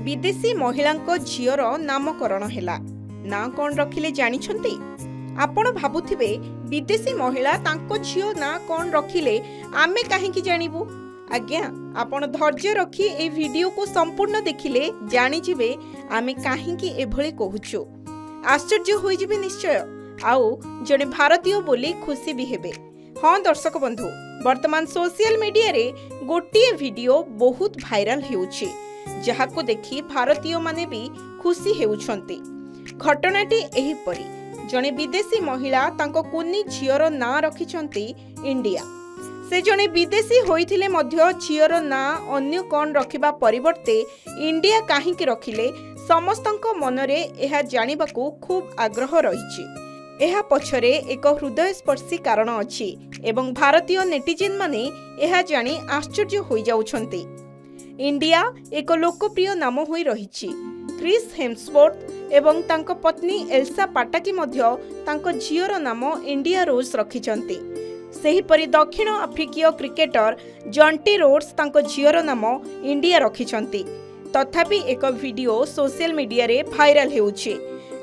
विदेशी महिला झीर नामकरण हैला ना कौन रखिले जानिछंती आपण भाबुथिबे विदेशी महिला तांको झीओ ना कौन रखिले आमे काहेकि जानिबु। आज्ञा आपण धैर्य रखी ए वीडियो को संपूर्ण देखिले जानि जिवे आमे काहेकि एभली कहूछु। आश्चर्य होई जिवे निश्चय आउ जने भारतीय बोली खुशी भी हेबे। हाँ दर्शक बंधु वर्तमान सोशल मीडिया रे गोटे वीडियो बहुत भाइराल हेउछि जहाको देखि भारतीय माने भी खुशी हेउछंती। घटनाटी एही परी जने विदेशी महिला तांको कुन्नी झीर ना रखिछंती इंडिया। से जने विदेशी होइथिले मध्य झीर ना अन्य कौन रखिबा परिवर्ते इंडिया काहेकि रखिले समस्तंको मनरे एहा जानिबाकू खूब आग्रह रहिछि। एहा पछरे एक हृदयस्पर्शी कारण अछि एवं भारतीय नेटिजन माने एहा जानी आश्चर्य होई जाउछंती। इंडिया एक लोकप्रिय नाम होई रहिछि। क्रिस हेम्सवर्थ एवं तांको पत्नी एल्सा पाटाकी मध्य तांको झीर नाम इंडिया रोज रखिछंती। सेहीपरि दक्षिण आफ्रिकीय क्रिकेटर जॉन्टी रोड्स तांको झीर नाम इंडिया रखिछंती। तथापि एक वीडियो सोशल मीडिया रे भाइराल हेउछि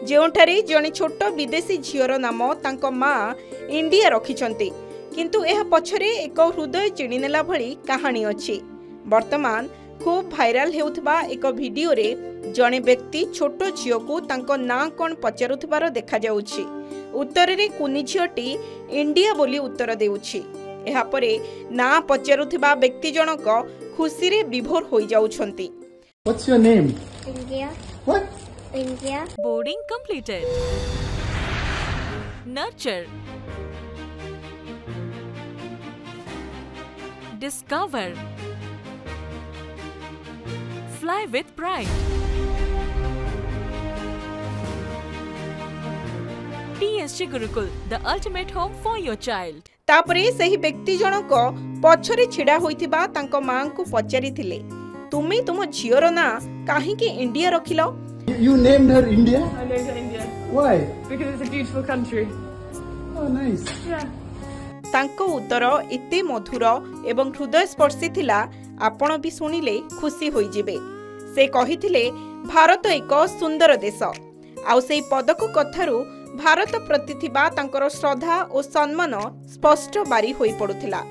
जेउठारे जने छोट विदेशी झीर नाम तांको मां इंडिया रखिछंती किंतु एहा पछरे एक हृदय चिड़ीनेला भली कहानी अछि। वर्तमान खूब भाइराल हेउथबा एक वीडियो रे जने व्यक्ति छोट झीओ को तांको ना कोन पचारुथबार देखा जाउछि। उत्तर रे कुनी झीओटी इंडिया बोली उत्तर देउछि। एहा परे ना पचारुथबा व्यक्ति जनक खुशी रे विभोर होई जाउछंती। What's your name? India. What? India. Boarding completed. Nurture. Discover. Fly with pride. TSG Gurukul, the ultimate home for your child. तापरे सही व्यक्ति जनक पछरे छिड़ा होइथिबा तांको मां को पचारिथिले तुमे तुम झीर ना काहेकि India रखिलो। You named her India? I named her India. Why? Because it's a beautiful country. Oh, nice. Yeah. तांको उत्तर एते मधुर एवं हृदयस्पर्शी थिला आपण भी सुनिले खुशी होई जिबे। से कहिथिले भारत एक सुंदर देश आउ सेई पदक कथारू भारत प्रति थिबा तांकर श्रद्धा और सम्मान स्पष्ट बारी होई पडुथिला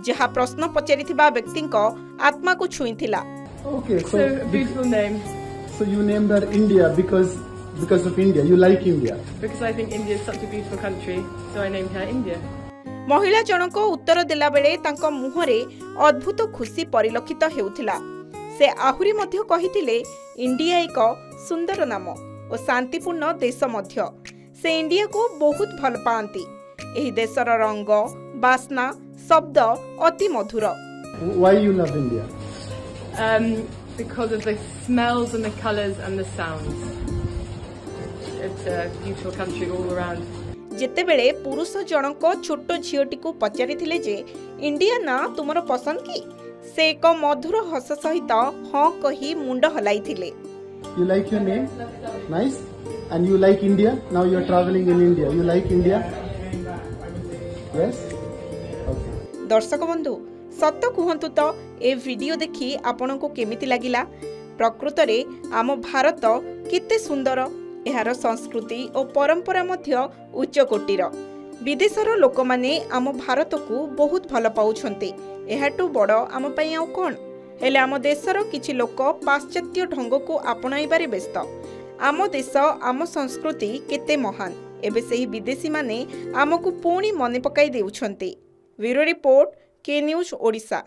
जहा प्रश्न पचारिथिबा व्यक्तिंको आत्मा को छुईथिला। Okay, So a beautiful name. so you named her India because of India. You like India. Because I think India is such a beautiful country, so I named her India. महिला जनक उत्तर देला बेले तांको मुहरे अद्भुत खुशी परिलक्षित हेउथिला। से आहुरी मध्य कहिथिले इंडिया एक सुंदर नाम और शांतिपूर्ण देश मध्य। से इंडिया को बहुत भल पाती। एही देशर रंग बासना शब्द अति मधुर। Why you love India? Because of the smells and the colours and the sounds. It's a beautiful country all around. जेतेबेले पुरुष जनक छोट झीओटी को पचारिथिले जे इंडिया ना तुमर पसंद की से एक मधुर हस सहित हाँ कही मुंड हलाइथिले। You like your name? Nice. And you like India? Now you are traveling in India. You like India? Yes? Okay. दर्शक बंधु सत कहतु तो ए वीडियो देखि आपण को केमिति लागिला। प्रकृत रे आम भारत केते सुंदर एहार संस्कृति और परंपरा मध्य उच्च कोटीर। विदेशर लोक माने आम भारत को बहुत भल पाउछंती। एहाटू बड़ आम पई आउ कोन हेले आम देशर किछि लोक पाश्चात्य ढंग को आपणाइबारे व्यस्त। आम देश आम संस्कृति केते महान एबे सेही विदेशी माने आमको पुणी मने पकाई देउछंती। ब्यूरो रिपोर्ट के न्यूज ओडिशा।